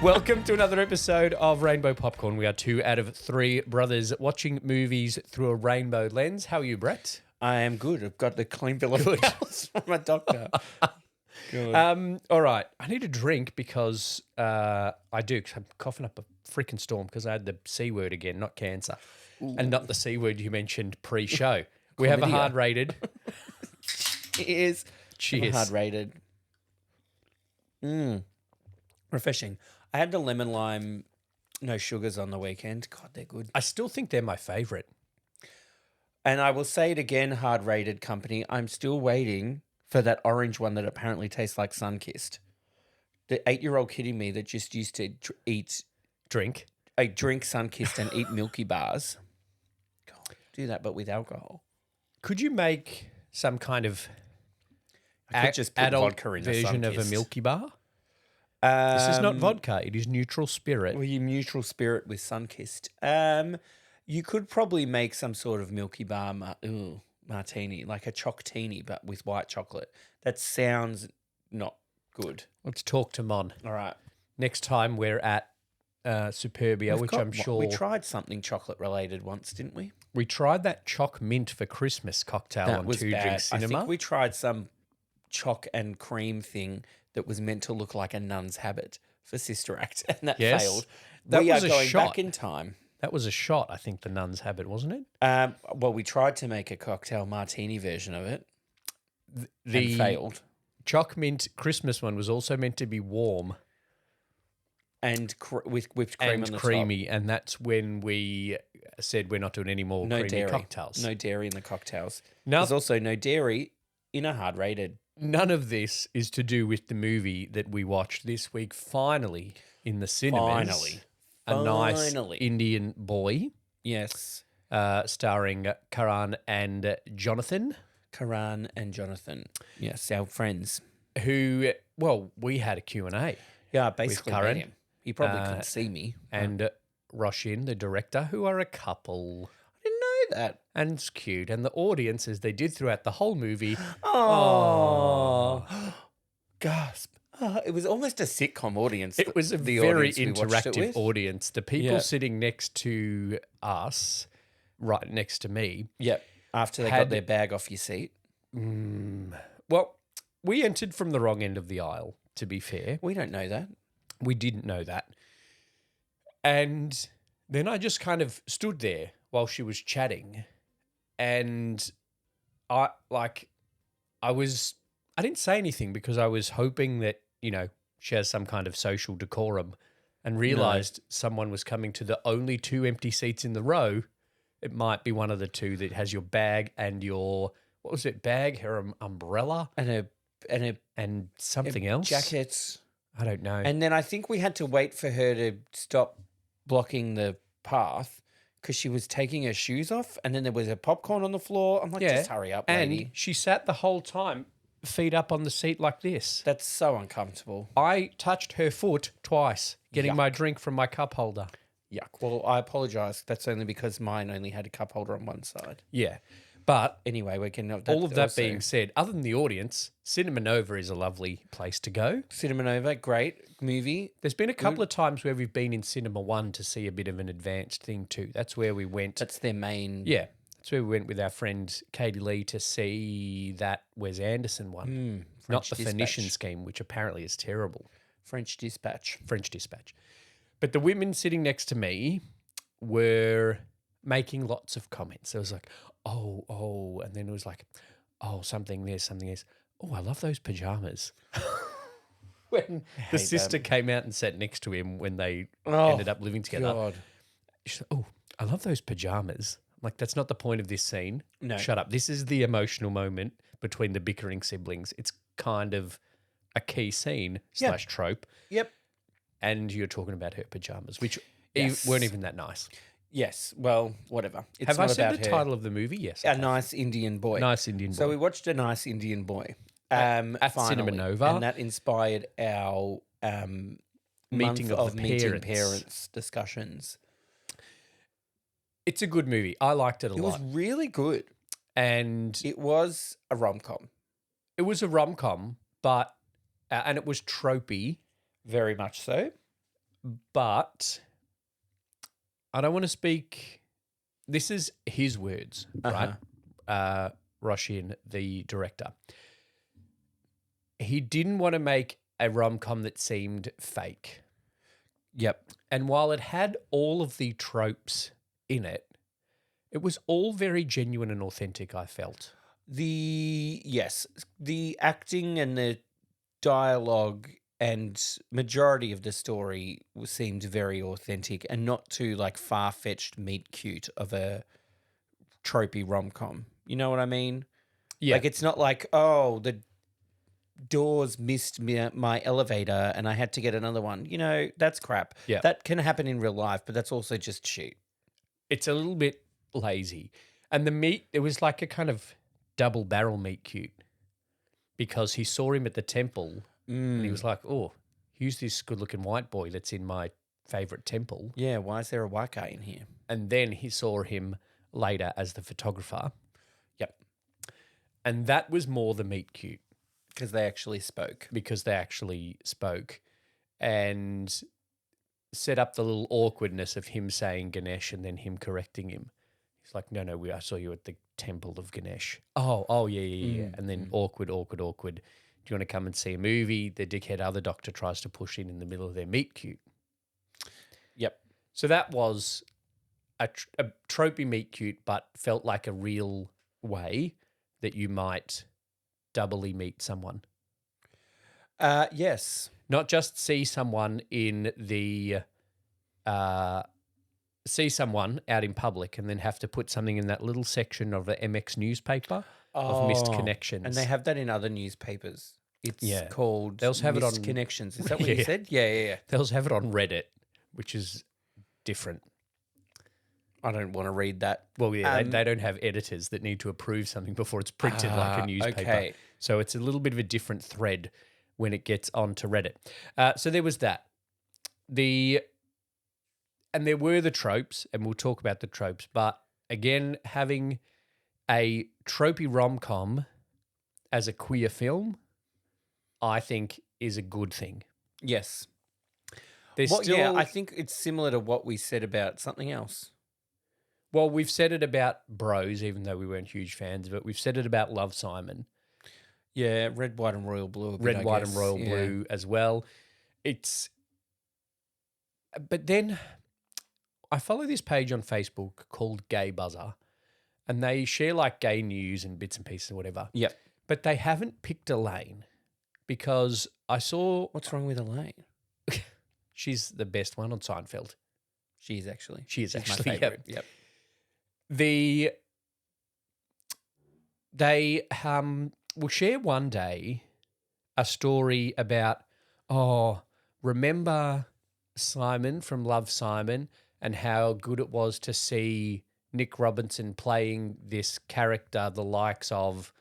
Welcome to another episode of Rainbow Popcorn. We are 2 out of 3 brothers watching movies through a rainbow lens. How are you, Brett? I am good. I've got the clean bill of health from my doctor. Good. All right. I need a drink because I do, because I'm coughing up a freaking storm because I had the C word again, not cancer. And not the C word you mentioned pre-show. We have a hard rated. Cheers. Cheers. Hard rated. Refreshing. I had the lemon lime, no sugars on the weekend. God, they're good. I still think they're my favourite. And I will say it again, hard rated company. I'm still waiting for that orange one that apparently tastes like Sunkissed. The 8-year-old kid in me that just used to drink Sunkissed and eat Milky Bars. God, do that, but with alcohol. Could you make some kind of I could just put adult vodka in version a of a Sunkissed. Milky Bar? This is not vodka. It is neutral spirit. Well, you neutral spirit with Sunkissed. You could probably make some sort of Milky Bar martini, like a chocotini, but with white chocolate. That sounds not good. Let's talk to Mon. All right. Next time we're at Superbia, I'm sure... We tried something chocolate-related once, didn't we? We tried that choc mint for Christmas cocktail on Two Drink Cinema. I think we tried some choc and cream thing that was meant to look like a nun's habit for Sister Act, and that failed. That we was are a going shot. back in time. That was a shot, I think, the nun's habit, wasn't it? Well, we tried to make a cocktail martini version of it The and failed. choc mint Christmas one was also meant to be warm And with whipped cream and on the creamy, and that's when we said we're not doing any more top. No creamy dairy. cocktails. No dairy in the cocktails. No. There's also no dairy in a hard rated. None of this is to do with the movie that we watched this week, finally, in the cinemas. A nice Indian boy. Yes. Starring Karan and Jonathan. Karan and Jonathan. Yes, our friends. Who, well, we had a Q&A. Yeah, basically Karan. met him. He probably couldn't see me. And Roshin, the director, who are a couple. I didn't know that. And it's cute. And the audience, as they did throughout the whole movie. Oh. Gasp. It was almost a sitcom audience. It was a the very audience we watched it interactive with. audience. The people sitting next to us, right next to me. Yep. After they got their bag off your seat. Well, we entered from the wrong end of the aisle, to be fair. We don't know that. We didn't know that. And then I just kind of stood there while she was chatting. And I didn't say anything because I was hoping that, she has some kind of social decorum, and realised someone was coming to the only 2 empty seats in the row. It might be one of the 2 that has your bag and your, what was it, bag, her umbrella? And something else. Jackets. I don't know. And then I think we had to wait for her to stop blocking the path because she was taking her shoes off, and then there was a popcorn on the floor. I'm like, just hurry up, lady. And she sat the whole time, feet up on the seat like this. That's so uncomfortable. I touched her foot twice, getting Yuck. my drink from my cup holder. Yuck. Well, I apologise. That's only because mine only had a cup holder on one side. Yeah. But anyway, we can... all of that being said, other than the audience, Cinema Nova is a lovely place to go. Cinema Nova, great movie. There's been a couple of times where we've been in Cinema One to see a bit of an advanced thing too. That's where we went. That's their main... Yeah. That's where we went with our friend Katie Lee to see that Wes Anderson one. Not the Phoenician Scheme, which apparently is terrible. French Dispatch. But the women sitting next to me were making lots of comments. It was like, oh, and then it was like, oh, something this. Oh, I love those pajamas. When the sister came out and sat next to him when they ended up living together. God. She said, oh, I love those pajamas. I'm like, that's not the point of this scene. No. Shut up. This is the emotional moment between the bickering siblings. It's kind of a key scene / trope. Yep. And you're talking about her pajamas, which Yes. weren't even that nice. Yes. Well, whatever. It's Have I not said about the her. title of the movie? Yes. A Nice Indian Boy. Nice Indian Boy. So we watched A Nice Indian Boy. At finally, Cinema Nova. And that inspired our Meeting of the meeting parents. parents discussions. It's a good movie. I liked it a It lot. was really good. And It was a rom-com. it was a rom-com, but and it was tropey. Very much so. But I don't want to speak. This is his words, right? Roshin, the director. He didn't want to make a rom-com that seemed fake. Yep. And while it had all of the tropes in it, it was all very genuine and authentic, I felt. The acting and the dialogue and majority of the story seemed very authentic and not too like far-fetched meet cute of a tropey rom-com. You know what I mean? Yeah. Like it's not like, oh, the doors missed my elevator and I had to get another one. You know, that's crap. Yeah. That can happen in real life, but that's also just shit. It's a little bit lazy. And the meet, it was like a kind of double barrel meet cute because he saw him at the temple and he was like, oh, who's this good looking white boy that's in my favorite temple? Yeah, why is there a white guy in here? And then he saw him later as the photographer. Yep. And that was more the meet cute. Because they actually spoke. And set up the little awkwardness of him saying Ganesh and then him correcting him. He's like, no, I saw you at the temple of Ganesh. Oh, yeah. And then awkward. Do you want to come and see a movie? The dickhead other doctor tries to push in the middle of their meet cute. Yep. So that was a tropey meet cute, but felt like a real way that you might doubly meet someone. Yes. Not just see someone in the see someone out in public and then have to put something in that little section of the MX newspaper of missed connections. And they have that in other newspapers. It's called They also have it on Missed Connections. Is that what you said? Yeah. They also have it on Reddit, which is different. I don't want to read that. Well, yeah, they don't have editors that need to approve something before it's printed like a newspaper. Okay. So it's a little bit of a different thread when it gets onto Reddit. So there was that. And there were the tropes, and we'll talk about the tropes. But again, having a tropey rom-com as a queer film, I think is a good thing. Yes. Yeah, I think it's similar to what we said about something else. Well, we've said it about Bros, even though we weren't huge fans of it. We've said it about Love, Simon. Yeah, Red, White and Royal Blue. Red, White and Royal Blue as well. But then I follow this page on Facebook called Gay Buzzer, and they share like gay news and bits and pieces and whatever. Yep. But they haven't picked Elaine because I saw... What's wrong with Elaine? She's the best one on Seinfeld. She is actually. She's my actually, favorite. Yep. They will share one day a story about, remember Simon from Love, Simon, and how good it was to see Nick Robinson playing this character, the likes of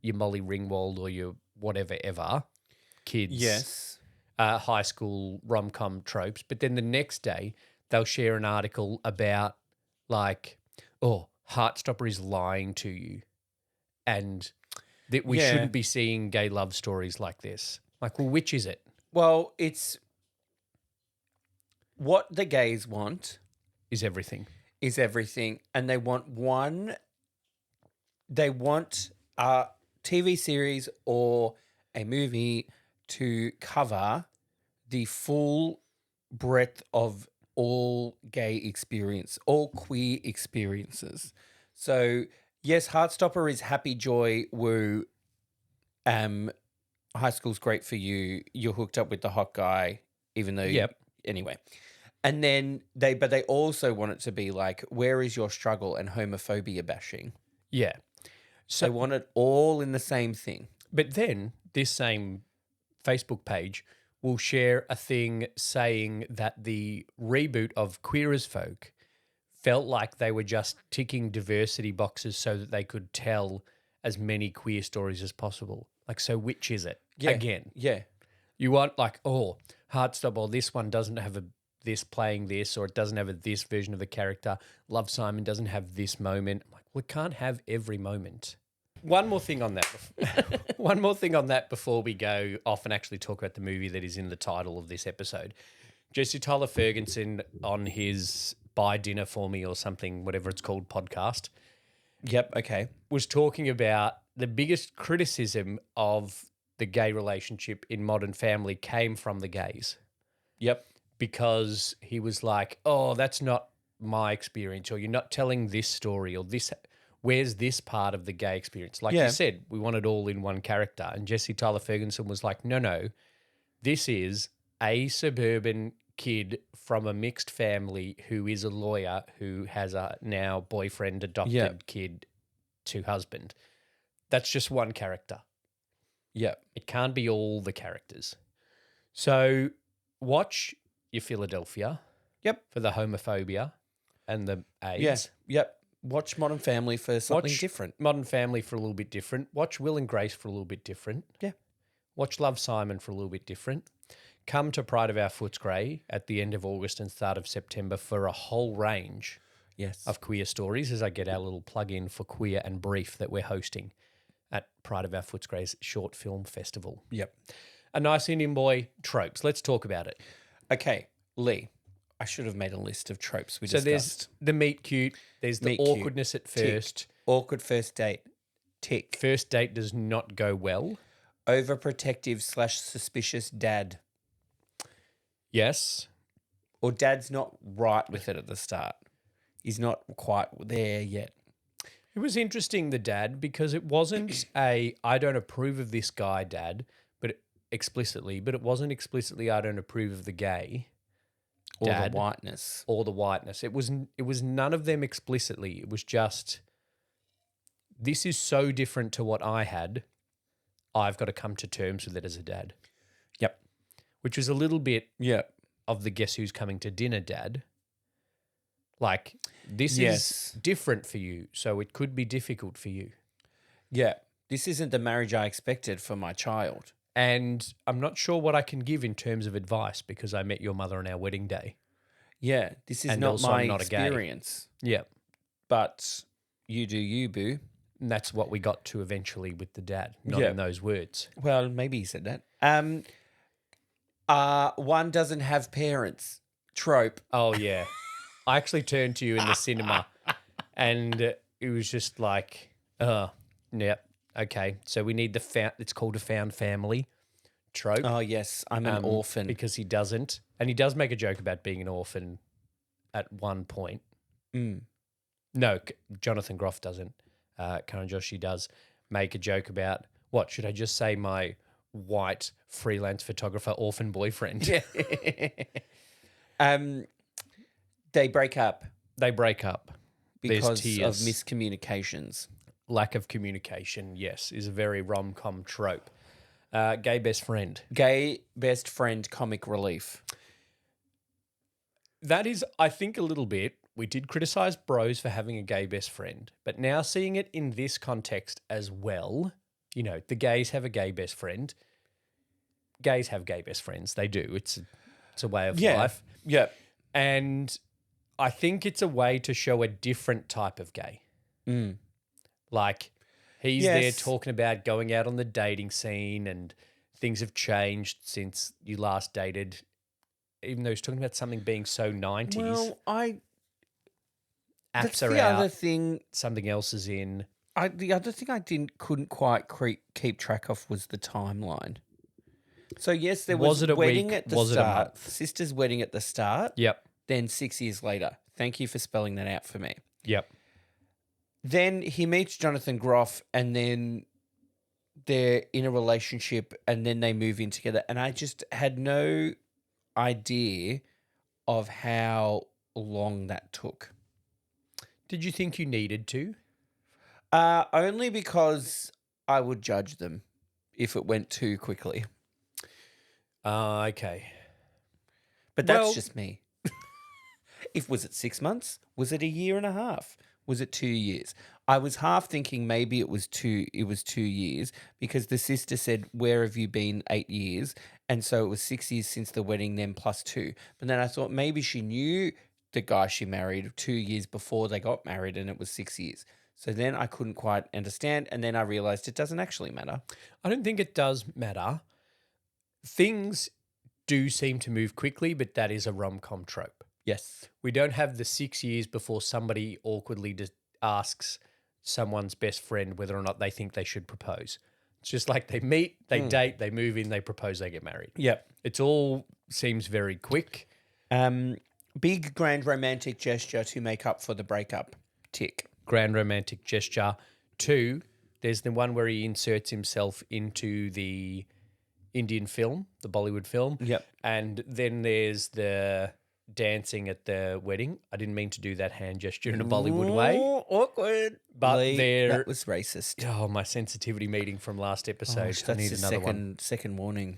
your Molly Ringwald or your whatever ever kids. Yes. High school rom-com tropes. But then the next day they'll share an article about like, Heartstopper is lying to you and that we shouldn't be seeing gay love stories like this. Like, well, which is it? Well, it's what the gays want Is everything. And they want a TV series or a movie to cover the full breadth of all gay experience, all queer experiences. So, yes, Heartstopper is happy, joy, woo. High school's great for you. You're hooked up with the hot guy, even though anyway. And then they also want it to be like, where is your struggle and homophobia bashing? Yeah. So they want it all in the same thing. But then this same Facebook page will share a thing saying that the reboot of Queer as Folk felt like they were just ticking diversity boxes so that they could tell as many queer stories as possible. Like, so which is it? Yeah. Again. Yeah. You want like, Heartstopper, or this one doesn't have this playing this, or it doesn't have this version of the character. Love, Simon doesn't have this moment. I'm like, we can't have every moment. One more thing on that before we go off and actually talk about the movie that is in the title of this episode. Jesse Tyler Ferguson on his Buy Dinner For Me or something, whatever it's called, podcast, Yep. Okay. was talking about the biggest criticism of the gay relationship in Modern Family came from the gays. Yep. Because he was like, oh, that's not my experience, or you're not telling this story, or this, where's this part of the gay experience? Like Yeah. you said, we want it all in one character. And Jesse Tyler Ferguson was like, no, this is a suburban kid from a mixed family who is a lawyer who has a now boyfriend, adopted kid to husband. That's just one character. Yep. It can't be all the characters. So watch your Philadelphia. Yep. For the homophobia and the AIDS. Yeah. Yep. Watch Modern Family for something different. Modern Family for a little bit different. Watch Will and Grace for a little bit different. Yeah. Watch Love, Simon for a little bit different. Come to Pride of Our Footscray at the end of August and start of September for a whole range of queer stories as I get our little plug-in for Queer and Brief that we're hosting at Pride of Our Footscray's Short Film Festival. Yep. A Nice Indian Boy tropes. Let's talk about it. Okay, Lee. I should have made a list of tropes we So discussed. there's the meet cute. There's the Meet cute. awkwardness at first. Tick. Awkward first date. Tick. First date does not go well. Overprotective / suspicious dad. Yes. Or dad's not right with it at the start. He's not quite there yet. It was interesting, the dad, because it wasn't a I don't approve of this guy dad, but it wasn't explicitly I don't approve of the gay Or dad the whiteness. or the whiteness. It was none of them explicitly. It was just, this is so different to what I had. I've got to come to terms with it as a dad. Yep. Which was a little bit Yep. of the guess who's coming to dinner dad. Like, this Yes. is different for you, so it could be difficult for you. Yeah. This isn't the marriage I expected for my child. And I'm not sure what I can give in terms of advice because I met your mother on our wedding day. Yeah. This is And not also my I'm not a gay. experience. Yeah. But you do you, boo. And that's what we got to eventually with the dad, not Yeah. in those words. Well, maybe he said that. One doesn't have parents. Trope. Oh, yeah. I actually turned to you in the cinema and it was just like, yep, okay. So we need it's called a found family trope. Oh, yes. I'm an orphan. Because he doesn't. And he does make a joke about being an orphan at one point. Mm. No, Jonathan Groff doesn't. Karen Joshi does make a joke about, what, should I just say my white freelance photographer orphan boyfriend? Yeah. They break up They break up. because There's of tears. miscommunications. Lack of communication, yes, is a very rom-com trope. Gay best friend. Gay best friend comic relief. That is, I think, a little bit. We did criticize bros for having a gay best friend, but now seeing it in this context as well, you know, the gays have a gay best friend. Gays have gay best friends. They do. It's a way of life. Yeah. And I think it's a way to show a different type of gay. Mm. Like, he's there Yes. talking about going out on the dating scene and things have changed since you last dated, even though he's talking about something being so 90s. Well, apps that's are the out, other thing. something else is in. The other thing I couldn't quite keep track of was the timeline. So yes, there was it a wedding week? at the Was it a start. month? Sister's wedding at the start. Yep. Then 6 years later. Thank you for spelling that out for me. Yep. Then he meets Jonathan Groff, and then they're in a relationship, and then they move in together. And I just had no idea of how long that took. Did you think you needed to? Only because I would judge them if it went too quickly. Okay. But that's Well- just me. Was it 6 months? Was it a year and a half? Was it 2 years? I was half thinking maybe it was 2 years because the sister said, "Where have you been 8 years?" And so it was 6 years since the wedding, then plus 2. But then I thought maybe she knew the guy she married 2 years before they got married and it was 6 years. So then I couldn't quite understand, and then I realized it doesn't actually matter. I don't think it does matter. Things do seem to move quickly, but that is a rom-com trope. Yes. We don't have the 6 years before somebody awkwardly asks someone's best friend whether or not they think they should propose. It's just like they meet, they date, they move in, they propose, they get married. Yep. It's all seems very quick. Big grand romantic gesture to make up for the breakup. Tick. Grand romantic gesture. 2, there's the one where he inserts himself into the Indian film, the Bollywood film. Yep. And then there's the dancing at the wedding. I didn't mean to do that hand gesture in a Bollywood way. Awkward. But that was racist. Oh, my sensitivity meeting from last episode. I That's need the another one. second warning.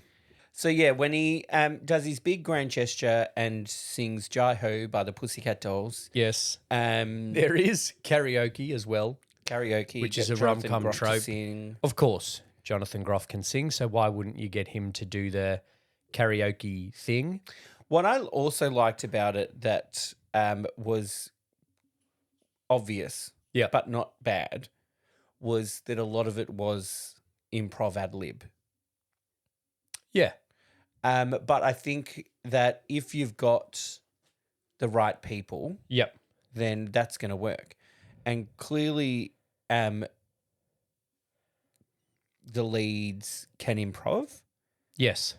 So yeah, when he does his big grand gesture and sings Jai Ho by the Pussycat Dolls, Yes. karaoke, There is karaoke as well. which is a rom-com trope. Of course, Jonathan Groff can sing, so why wouldn't you get him to do the karaoke thing? What I also liked about it that was obvious, Yeah. but not bad, was that a lot of it was improv ad lib. Yeah. But I think that if you've got the right people, Yep. then that's going to work. And clearly, the leads can improv. Yes.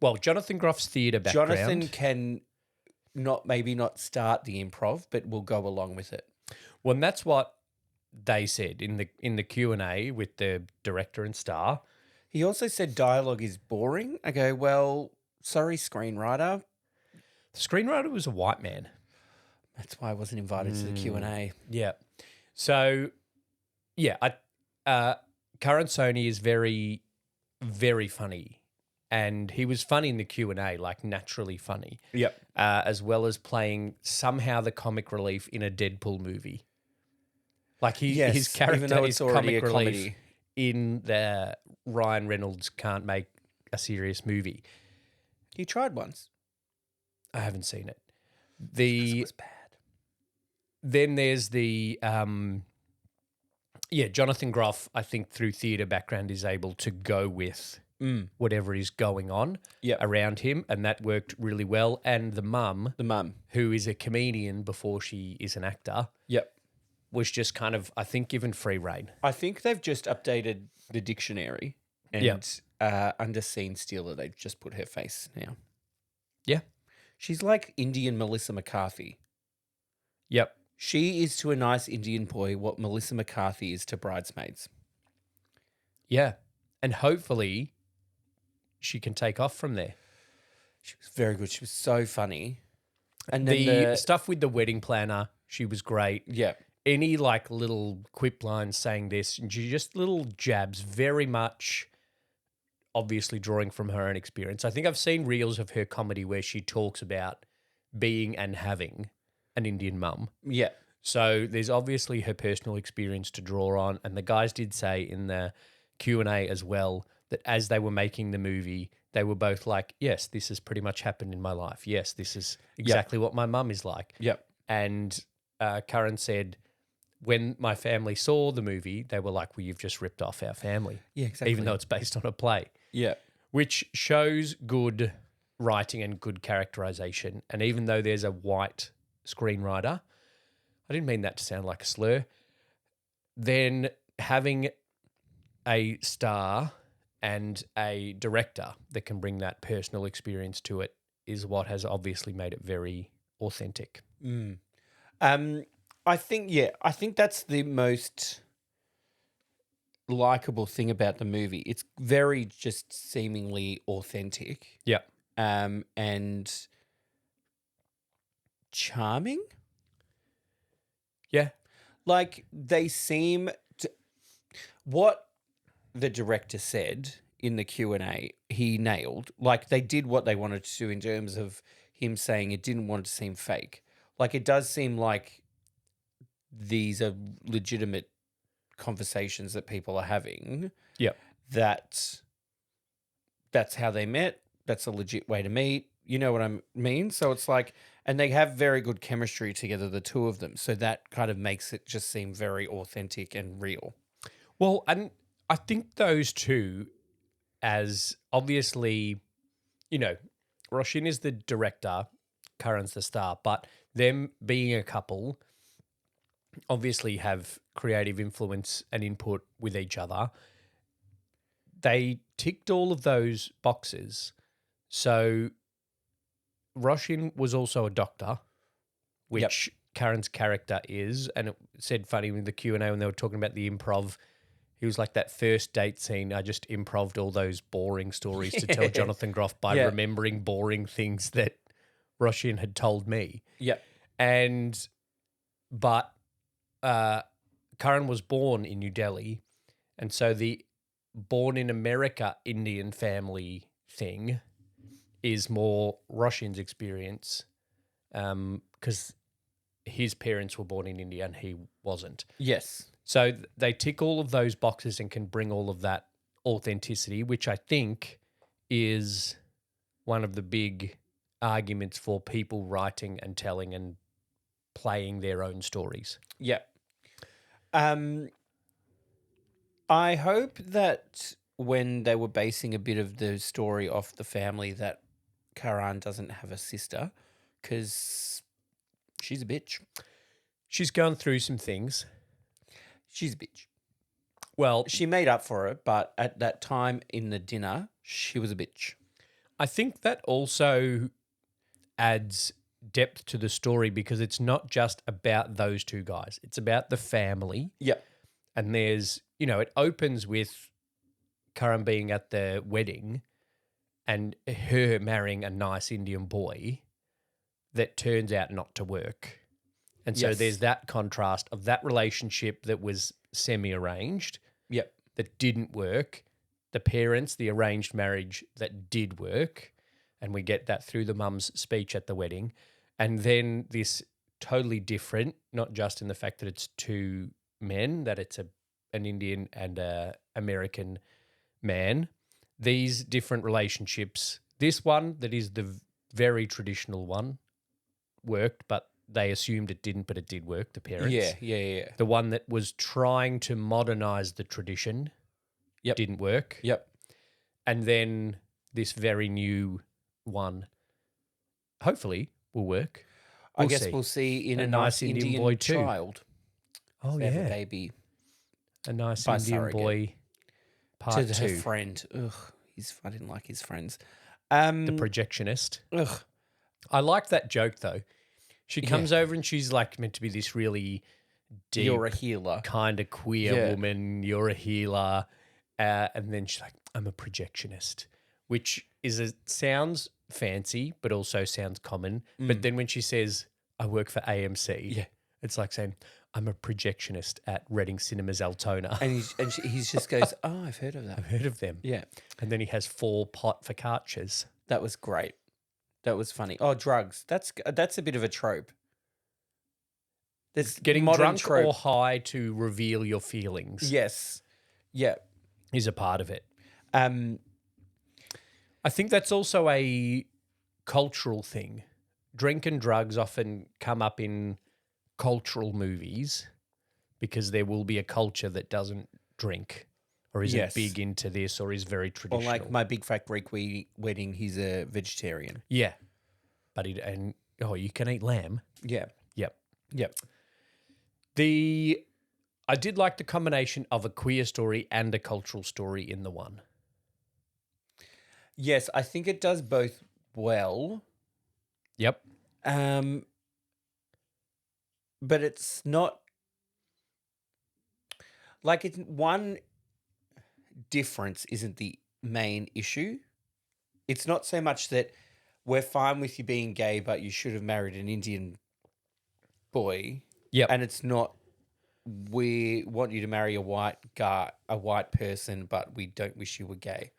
Well, Jonathan Groff's theatre background. Jonathan can maybe not start the improv, but will go along with it. Well, and that's what they said in the Q&A with the director and star. He also said dialogue is boring. I go, well, sorry, screenwriter. The screenwriter was a white man. That's why I wasn't invited to the Q&A. Yeah. So, yeah, Karan Soni is very, very funny. And he was funny in the Q&A, like naturally funny. Yep. As well as playing somehow the comic relief in a Deadpool movie. Like his even character though is it's already comic a relief comedy. in the Ryan Reynolds can't make a serious movie. He tried once. I haven't seen it. It was bad. Then there's the Jonathan Groff, I think through theatre background is able to go with whatever is going on around him, and that worked really well. And the mum, who is a comedian before she is an actor, was just kind of, I think, given free rein. I think they've just updated the dictionary and under scene stealer, they've just put her face now. Yeah. She's like Indian Melissa McCarthy. Yep. She is to a nice Indian boy what Melissa McCarthy is to Bridesmaids. Yeah. And hopefully she can take off from there. She was very good. She was so funny. And then The stuff with the wedding planner, she was great. Yeah. Any like little quip lines saying this, and she just little jabs, very much obviously drawing from her own experience. I think I've seen reels of her comedy where she talks about being and having an Indian mum. Yeah. So there's obviously her personal experience to draw on. And the guys did say in the Q&A as well that as they were making the movie, they were both like, yes, this has pretty much happened in my life. Yes, this is exactly what my mum is like. Yep. And Karan said, when my family saw the movie, they were like, well, you've just ripped off our family. Yeah, exactly. Even though it's based on a play. Yeah. Which shows good writing and good characterization. And even though there's a white screenwriter, I didn't mean that to sound like a slur, then having a star and a director that can bring that personal experience to it is what has obviously made it very authentic. I think that's the most likable thing about the movie. It's very just seemingly authentic. Yeah. And charming. Yeah. Like they seem to, what the director said in the Q&A, he nailed. Like they did what they wanted to in terms of him saying it didn't want it to seem fake. Like it does seem like these are legitimate conversations that people are having. Yeah. That's how they met. That's a legit way to meet. You know what I mean? So it's like, and they have very good chemistry together, the two of them. So that kind of makes it just seem very authentic and real. Well, and I think those two, as obviously you know, Roshin is the director, Karan's the star, but them being a couple obviously have creative influence and input with each other. They ticked all of those boxes. So Roshin was also a doctor, which Karen's character is, and it said funny in the Q&A when they were talking about the improv. He was like that first date scene. I just improved all those boring stories to tell Jonathan Groff by remembering boring things that Roshin had told me. Yep. But Karan was born in New Delhi, and so the born in America Indian family thing is more Roshin's experience, because his parents were born in India and he wasn't. Yes. So they tick all of those boxes and can bring all of that authenticity, which I think is one of the big arguments for people writing and telling and playing their own stories. Yep. I hope that when they were basing a bit of the story off the family that Karan doesn't have a sister, because she's a bitch. She's gone through some things. She's a bitch. Well, She made up for it, but at that time in the dinner, she was a bitch. I think that also adds depth to the story because it's not just about those two guys. It's about the family. Yep. And there's, it opens with Karan being at the wedding and her marrying a nice Indian boy that turns out not to work. And so Yes. there's that contrast of that relationship that was semi-arranged, Yep. that didn't work, the parents, the arranged marriage that did work, and we get that through the mum's speech at the wedding, and then this totally different, not just in the fact that it's two men, that it's an Indian and a American man, these different relationships, this one that is the very traditional one worked, but they assumed it didn't, but it did work, the parents. Yeah. The one that was trying to modernize the tradition didn't work. Yep. And then this very new one, hopefully, will work. I guess we'll see in a nice Indian boy too. child. Oh, They have yeah. a baby A nice by Indian surrogate. boy part to two. her friend. Ugh, I didn't like his friends. The projectionist. Ugh. I liked that joke, though. She comes over and she's like meant to be this really deep, You're a healer. kind of queer woman. You're a healer. And then she's like, I'm a projectionist, which sounds fancy, but also sounds common. But then when she says, I work for AMC, it's like saying, I'm a projectionist at Reading Cinemas Altona. And he just goes, oh, I've heard of that. I've heard of them. Yeah. And then he has 4 pot focaccias. That was great. That was funny. Oh, drugs. That's a bit of a trope. There's Getting modern drunk trope. or high to reveal your feelings Yes. Yeah. is a part of it. Um. I think that's also a cultural thing. Drink and drugs often come up in cultural movies because there will be a culture that doesn't drink or isn't big into this or is very Or traditional. like My Big Fat Greek Wedding, he's a vegetarian. Yeah. But you can eat lamb. Yeah. Yep. I did like the combination of a queer story and a cultural story in the one. Yes, I think it does both well. Yep. But it's not like it's one difference isn't the main issue. It's not so much that we're fine with you being gay, but you should have married an Indian boy. Yep. And it's not we want you to marry a white person, but we don't wish you were gay.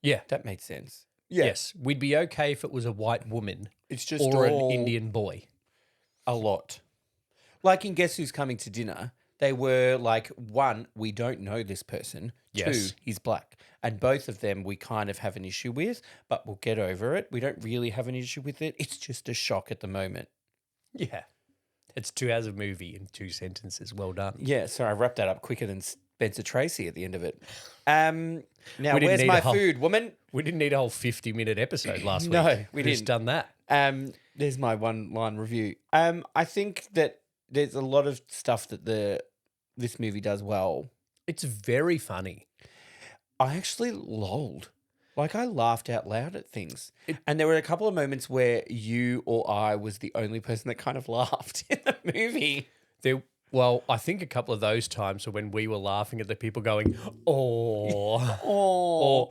Yeah. That made sense. Yes. We'd be okay if it was a white woman It's just or an all Indian boy. a lot. Like in Guess Who's Coming to Dinner, they were like, 1, we don't know this person. Yes. 2, he's black. And both of them we kind of have an issue with, but we'll get over it. We don't really have an issue with it. It's just a shock at the moment. Yeah. It's 2 hours of movie in 2 sentences. Well done. Yeah, so I wrapped that up quicker than Spencer Tracy at the end of it. Now, We didn't where's need my a whole- food, woman? We didn't need a whole 50-minute episode last No, week. we Who's didn't. done that? There's my one-line review. I think that there's a lot of stuff that this movie does well. It's very funny. I actually lolled. Like, I laughed out loud at things. And there were a couple of moments where you or I was the only person that kind of laughed in the movie. Well, I think a couple of those times were when we were laughing at the people going, oh, Oh. or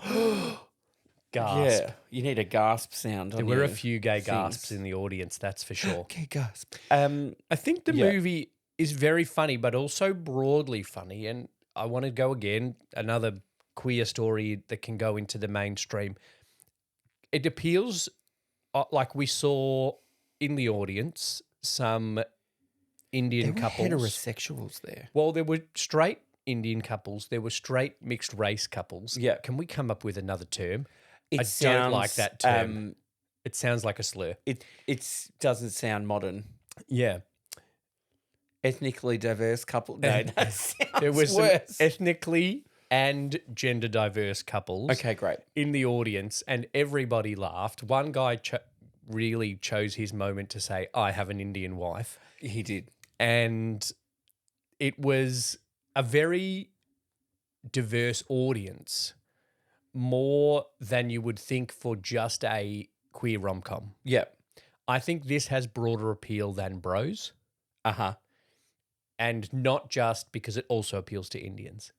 gasp. Yeah, you need a gasp sound. There were a few gay gasps in the audience, that's for sure. Okay, gasp. I think the Yeah. movie is very funny, but also broadly funny. And I want to go again, another queer story that can go into the mainstream. It appeals, like we saw in the audience, some Indian There were couples. heterosexuals there. Well, there were straight Indian couples. There were straight mixed race couples. Yeah. Can we come up with another term? It I don't like sounds, that term. It sounds like a slur. It doesn't sound modern. Yeah. Ethnically diverse couple. No, that sounds There were some worse. ethnically and gender diverse couples Okay, great. in the audience, and everybody laughed. One guy really chose his moment to say, I have an Indian wife. He did. And it was a very diverse audience, more than you would think for just a queer rom-com. Yeah. I think this has broader appeal than Bros, Uh-huh. and not just because it also appeals to Indians.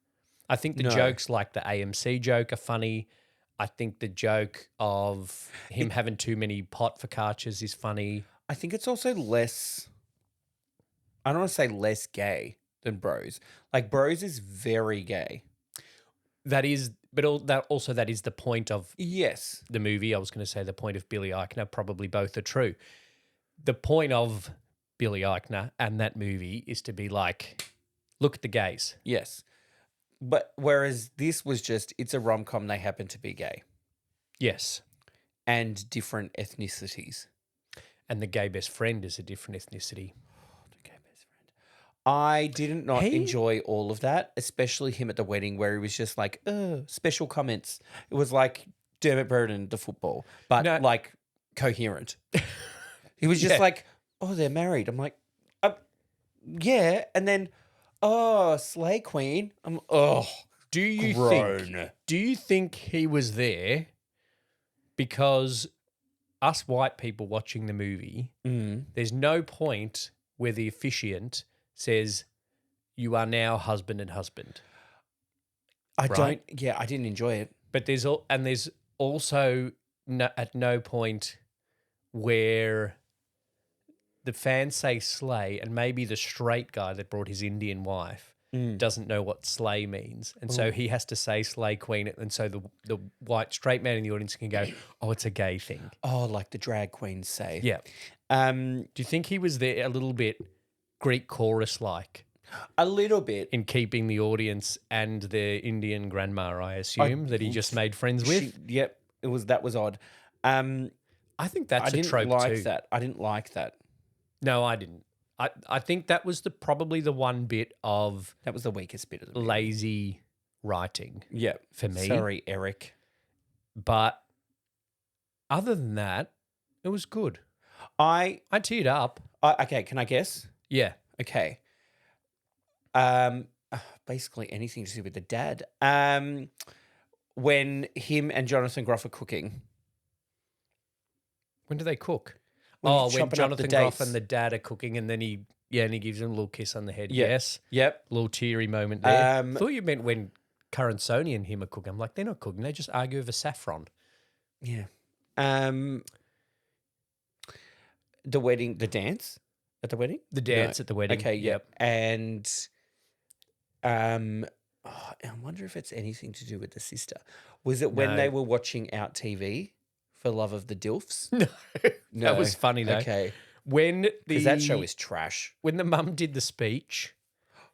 I think the No. jokes like the AMC joke are funny. I think the joke of him having too many pot focaccias is funny. I think it's also less, I don't want to say less gay than Bros. Like, Bros is very gay. That is, but that is the point of Yes. the movie. I was going to say the point of Billy Eichner. Probably both are true. The point of Billy Eichner and that movie is to be like, look at the gays. Yes. But whereas this was just, it's a rom-com, they happen to be gay. Yes. And different ethnicities. And the gay best friend is a different ethnicity. Okay, best friend. I did not He- enjoy all of that, especially him at the wedding where he was just like, special comments. It was like Dermot Burden, the football, but No. like coherent. He was just Yeah. like, oh, they're married. I'm like, yeah. And then, oh, Slay Queen. Do you groan. think he was there because us white people watching the movie, there's no point where the officiant says, you are now husband and husband. I Right. I didn't enjoy it. But there's also at no point where the fans say slay, and maybe the straight guy that brought his Indian wife doesn't know what slay means. And so he has to say slay queen. And so the white straight man in the audience can go, oh, it's a gay thing. Oh, like the drag queens say. Yeah. Do you think he was there a little bit Greek chorus-like A little bit. in keeping the audience and the Indian grandma, I assume, that he just made friends with? Yep. That was odd. I think that's I a didn't trope like too. that. I didn't like that. No, I didn't. I think that was probably the one bit of That was the weakest bit of the movie. lazy writing Yeah. for me. Sorry, Eric. But other than that, it was good. I I teared up. okay, can I guess? Yeah. Okay. Basically anything to do with the dad. When him and Jonathan Groff are cooking. When do they cook? When he's When chopping up the Jonathan Groff dates. and the dad are cooking, and then he gives him a little kiss on the head. Yeah. Yes. Yep. A little teary moment there. Um, Thought you meant when Karan Soni and him are cooking. I'm like, they're not cooking. They just argue over saffron. Yeah. The wedding, the dance at the wedding? The dance at the wedding. Okay, yep. And I wonder if it's anything to do with the sister. Was it when No. they were watching Out TV for Love of the Dilfs? No. No. That was funny though. Okay. When Because that show is trash. when the mum did the speech,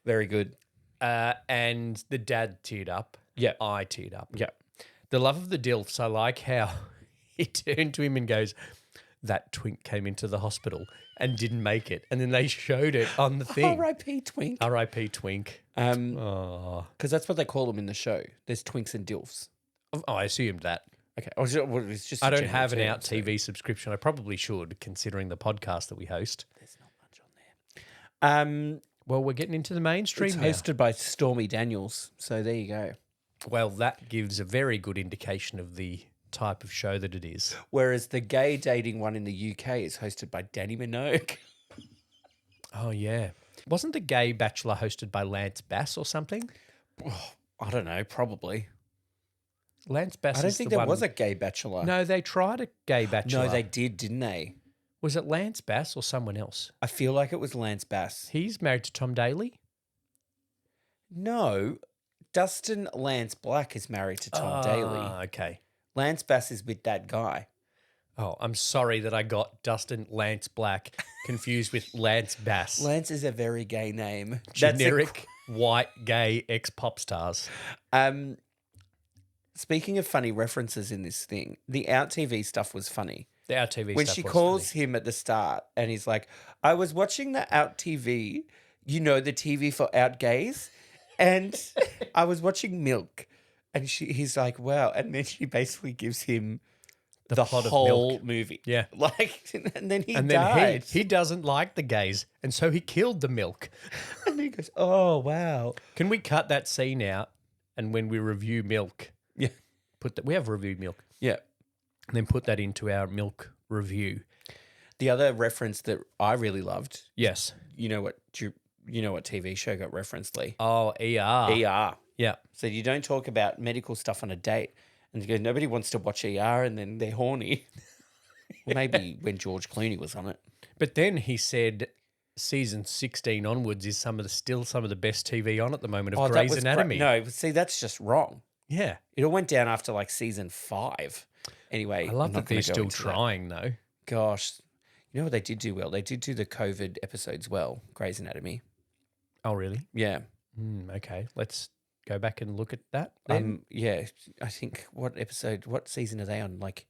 Very good. and the dad teared up. Yeah. I teared up. Yeah. The Love of the Dilfs, I like how he turned to him and goes, that twink came into the hospital and didn't make it. And then they showed it on the thing. R.I.P. Twink. R.I.P. Twink. Oh, Because that's what they call them in the show. There's twinks and dilfs. I assumed that. Okay. It's just I a don't general have an term, Out so TV subscription. I probably should, considering the podcast that we host. There's not much on there. Well, we're getting into the mainstream It's now. hosted by Stormy Daniels. So there you go. Well, that gives a very good indication of the type of show that it is. Whereas the gay dating one in the UK is hosted by Danny Minogue. Oh, yeah. Wasn't the Gay Bachelor hosted by Lance Bass or something? I don't know, probably. Lance Bass I don't is think the there one... was a gay bachelor. No, they tried a Gay Bachelor. No, they did, didn't they? Was it Lance Bass or someone else? I feel like it was Lance Bass. He's married to Tom Daly. No, Dustin Lance Black is married to Tom Daly. Okay. Lance Bass is with that guy. Oh, I'm sorry that I got Dustin Lance Black confused with Lance Bass. Lance is a very gay name. Generic white gay ex-pop stars. Speaking of funny references in this thing, the Out TV stuff was funny. The Out TV When stuff she was calls funny. him at the start and he's like, I was watching the Out TV, you know, the TV for out gays, and I was watching Milk. And he's like, wow. And then she basically gives him the plot of whole Milk. movie. Yeah. Like, and then he And died. then he doesn't like the gays, and so he killed the milk. And he goes, oh, wow. Can we cut that scene out? And when we review Milk, Yeah. we have reviewed Milk, Yeah. and then put that into our Milk review. The other reference that I really loved, Yes. you know what TV show got referenced, Lee? Oh, ER. ER. Yeah. So you don't talk about medical stuff on a date. And you go, nobody wants to watch ER, and then they're horny. Well, maybe when George Clooney was on it. But then he said season 16 onwards is still some of the best TV on at the moment of Grey's Anatomy. No, see, that's just wrong. Yeah. It all went down after like season 5. Anyway, I love I'm not that they're gonna go still into that. trying, though. Gosh, you know what they did do well? They did do the COVID episodes well, Grey's Anatomy. Oh, really? Yeah. Okay. Let's go back and look at that then. Yeah, I think what season are they on? Like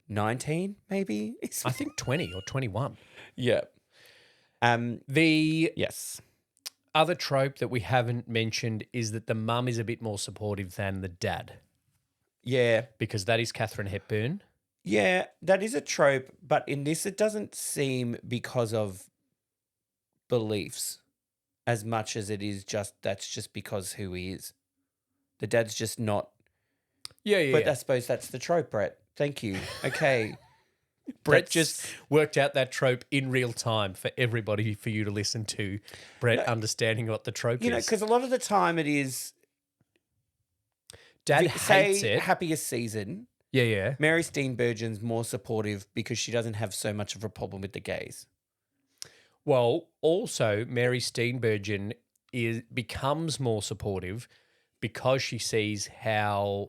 19, maybe? I think 20 or 21. Yeah. The Yes. other trope that we haven't mentioned is that the mum is a bit more supportive than the dad, Yeah. because that is Katharine Hepburn. Yeah, that is a trope, but in this it doesn't seem because of beliefs as much as it is that's just because who he is. The dad's just not. Yeah. But I suppose that's the trope, Brett. Thank you. Okay. Brett That's- just worked out that trope in real time for everybody for you to listen to. Brett understanding what the trope You know, is. because a lot of the time it is. Dad say hates it. Happiest Season. Yeah. Mary Steenburgen's more supportive because she doesn't have so much of a problem with the gays. Well, also Mary Steenburgen becomes more supportive because she sees how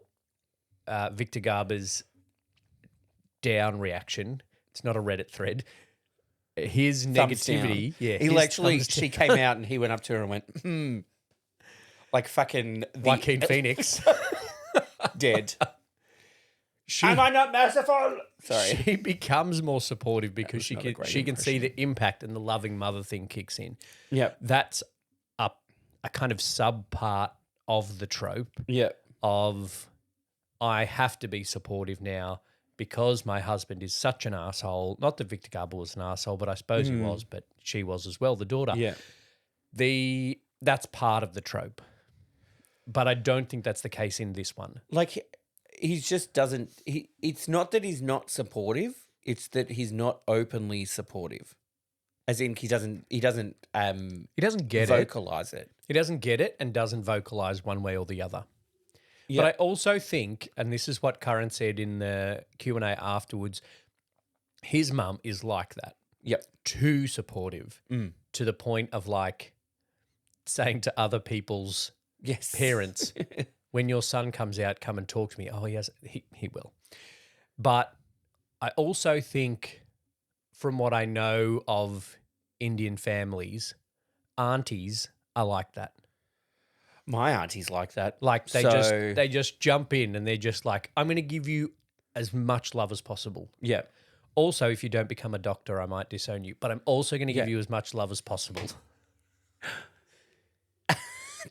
Victor Garber's down reaction. It's not a Reddit thread. His Thumbs negativity. down. Yeah. He his literally, thumbs she down. came out and he went up to her and went, like fucking Joaquin Phoenix. dead. She, Am I not merciful? Sorry. She becomes more supportive because was not a great she can see the impact, and the loving mother thing kicks in. Yep. That's a kind of sub part of the trope Yep. of I have to be supportive now because my husband is such an asshole. Not that Victor Garber was an asshole, but I suppose he was, but she was as well, the daughter. Yeah. That's part of the trope. But I don't think that's the case in this one. Like he just doesn't. It's not that he's not supportive. It's that he's not openly supportive. As in, he doesn't He doesn't get it. vocalize it. He doesn't get it and doesn't vocalize one way or the other. Yeah. But I also think, and this is what Curran said in the Q&A afterwards, his mum is like that. Yep. Too supportive to the point of like saying to other people's Yes. parents, when your son comes out, come and talk to me. Oh, yes, he will. But I also think, from what I know of Indian families, aunties are like that. My auntie's like that. Like they So- just jump in and they're just like, I'm going to give you as much love as possible. Yeah. Also, if you don't become a doctor, I might disown you. But I'm also going to give Yeah. you as much love as possible.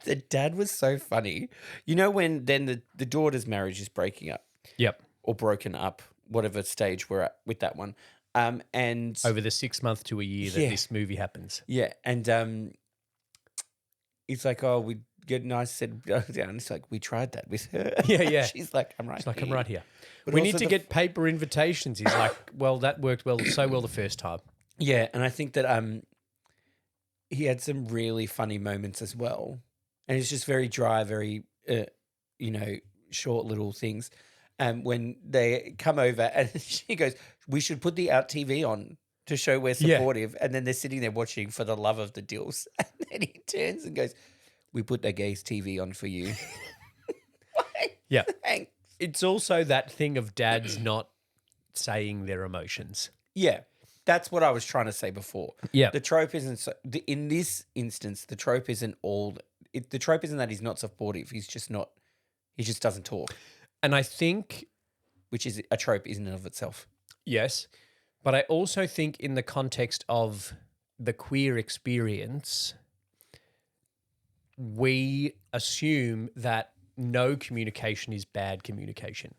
The dad was so funny. You know when then the daughter's marriage is breaking up Yep. or broken up, whatever stage we're at with that one. And Over the 6 month to a year that Yeah. this movie happens. yeah, and it's like, oh, we get nice set down. It's like, we tried that with her. Yeah, yeah. She's like, I'm right It's like, here. I'm right here. But We also need to the get paper invitations. He's like, well, that worked so well the first time. Yeah, and I think that he had some really funny moments as well. And it's just very dry, very short little things. When they come over and she goes, we should put the Out TV on to show we're Yeah. supportive. And then they're sitting there watching for the love of the dills. And then he turns and goes, we put the gays TV on for you. Yeah. Thanks. It's also that thing of dads not saying their emotions. Yeah, that's what I was trying to say before. Yeah. The trope isn't in this instance. The trope isn't the trope isn't that he's not supportive. He's just not. He just doesn't talk, And I think, which is a trope in and of itself. yes, but I also think in the context of the queer experience, we assume that no communication is bad communication.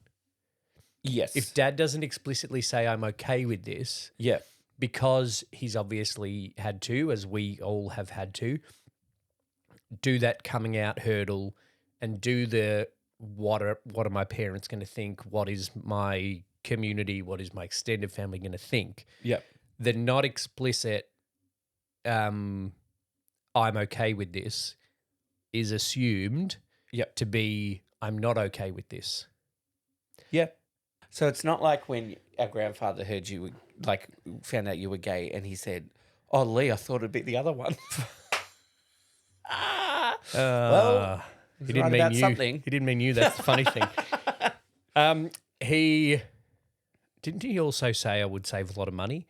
Yes. If dad doesn't explicitly say, I'm okay with this, Yeah. because he's obviously had to, as we all have had to, do that coming out hurdle and do the what are my parents going to think? What is my community? What is my extended family going to think? Yeah. The not explicit, I'm okay with this, is assumed Yep. to be, I'm not okay with this. Yeah. So it's not like when our grandfather heard you found out you were gay and he said, "Oh, Lee, I thought it'd be the other one." Well, he he's didn't right mean about you. something. He didn't mean you. That's the funny thing. He didn't he also say I would save a lot of money?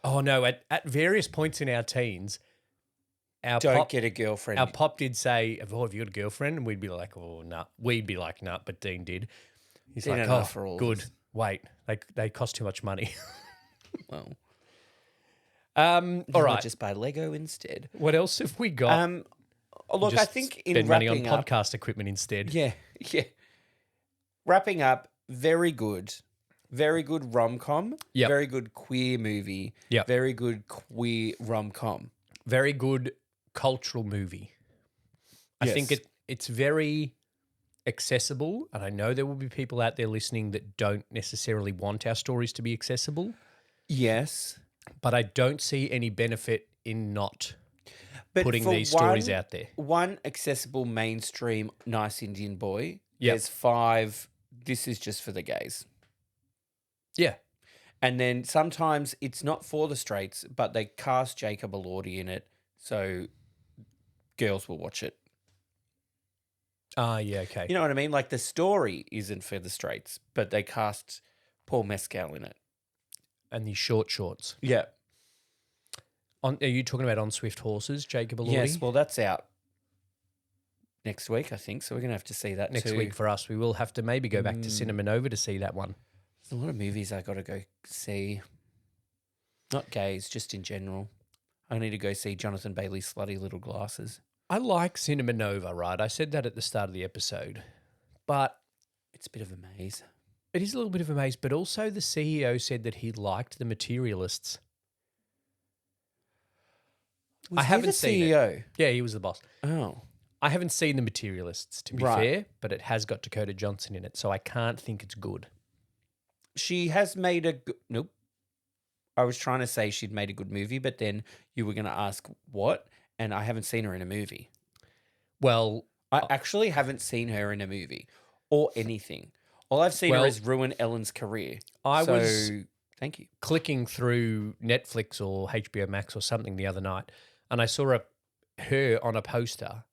Oh no! At various points in our teens, Don't get a girlfriend. our pop did say, "Oh, have you got a girlfriend?" And we'd be like, "Oh, no." Nah. We'd be like, "No," nah, but Dean did. He's Didn't like, enough "Oh, for all of good. us." Wait, they cost too much money." Well, all right. just buy Lego instead. What else have we got? Look, I Just think in spend money on wrapping up, podcast equipment instead. yeah. Wrapping up, very good rom-com. Yep. Very good queer movie. Yep. Very good queer rom-com. Very good cultural movie. I think Yes. it's very accessible, and I know there will be people out there listening that don't necessarily want our stories to be accessible, Yes. but I don't see any benefit in not But putting for these stories one- out there. One accessible mainstream nice Indian boy. Yep. There's 5. This is just for the gays. Yeah. And then sometimes it's not for the straights, but they cast Jacob Elordi in it, so girls will watch it. Yeah, okay. You know what I mean? Like the story isn't for the straights, but they cast Paul Mescal in it. And these short shorts. Yeah. Are you talking about On Swift Horses, Jacob Elordi? Yes, well, that's out next week, I think, so we're going to have to see that Next too. week for us. We will have to maybe go back to Cinema Nova to see that one. There's a lot of movies I got to go see. Not gays, just in general. I need to go see Jonathan Bailey's Slutty Little Glasses. I like Cinema Nova, right? I said that at the start of the episode. But It's a bit of a maze. it is a little bit of a maze. But also the CEO said that he liked The Materialists. Was I he haven't the seen it. CEO? Yeah, he was the boss. Oh. I haven't seen The Materialists, to be Right. fair, but it has got Dakota Johnson in it, so I can't think it's good. She has made a good... Nope. I was trying to say she'd made a good movie, but then you were going to ask what, and I haven't seen her in a movie. Well, I actually haven't seen her in a movie or anything. All I've seen her Well, is ruin Ellen's career. I was Thank you. clicking through Netflix or HBO Max or something the other night, and I saw her on a poster,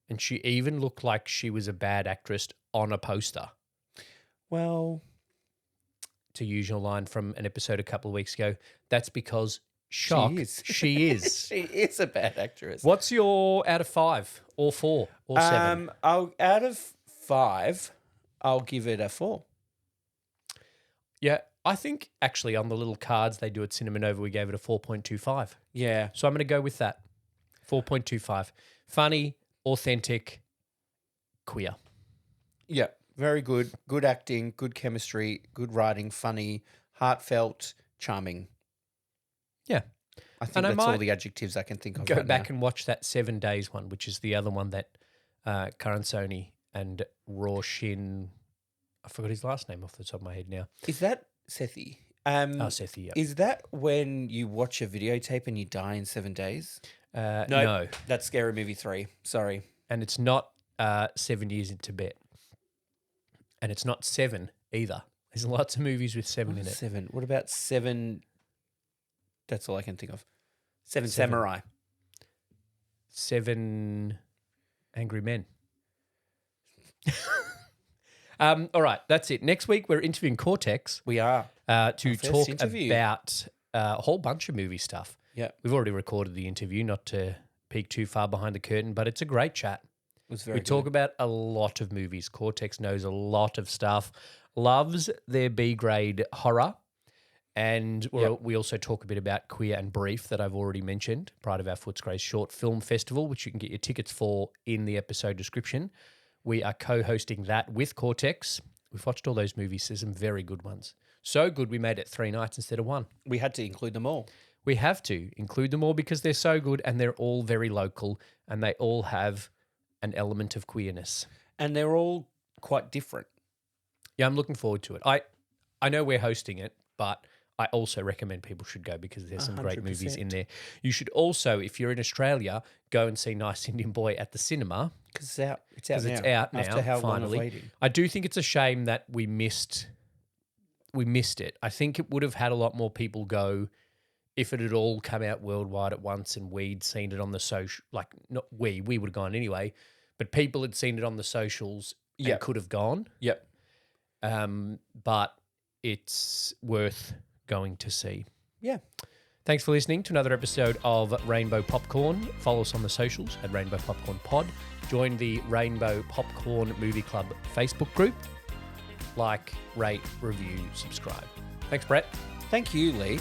and she even looked like she was a bad actress on a poster. Well, To use your line from an episode a couple of weeks ago, that's because shock, is. she is. she is a bad actress. What's your out of 5 or 4 or 7? Out of 5, I'll give it a 4. Yeah, I think actually on the little cards they do at Cinema Nova, we gave it a 4.25. Yeah. So I'm going to go with that. 4.25. Funny, authentic, queer. Yeah. Very good. Good acting, good chemistry, good writing, funny, heartfelt, charming. Yeah. I think And I that's all might the adjectives I can think of Go right back now. and watch that 7 Days one, which is the other one that Karansoni and Roshin, I forgot his last name off the top of my head now. Is that Sethi? Sethi, yeah. Is that when you watch a videotape and you die in 7 days? No. That's Scary Movie 3. Sorry. And it's not 7 years in Tibet. And it's not 7 either. There's lots of movies with 7 in it. 7. What about 7? That's all I can think of. 7 Seven. Samurai. 7 Angry Men. All right, that's it. Next week, we're interviewing Cortex We are. to first talk interview. about a whole bunch of movie stuff. Yeah. It We've already recorded the interview, not to peek too far behind the curtain, but it's a great chat. was very We talk good. about a lot of movies. Cortex knows a lot of stuff, loves their B-grade horror, and we also talk a bit about Queer and Brief that I've already mentioned, part of our Footscray Short Film Festival, which you can get your tickets for in the episode description. We are co-hosting that with Cortex. We've watched all those movies. There's some very good ones. So good we made it 3 nights instead of 1. We had to include them all. We have to include them all because they're so good and they're all very local and they all have an element of queerness. And they're all quite different. Yeah, I'm looking forward to it. I know we're hosting it, but I also recommend people should go because there's some great movies in there. You should also, if you're in Australia, go and see Nice Indian Boy at the cinema. Because it's out. It's out now. It's out now, After how long of finally. waiting? I do think it's a shame that we missed it. I think it would have had a lot more people go if it had all come out worldwide at once and we'd seen it on the social, like not we would have gone anyway, but people had seen it on the socials and could have gone. Yep. But it's worth going to see. Yeah. Thanks for listening to another episode of Rainbow Popcorn. Follow us on the socials at Rainbow Popcorn Pod. Join the Rainbow Popcorn Movie Club Facebook group. Like, rate, review, subscribe. Thanks, Brett. Thank you, Lee.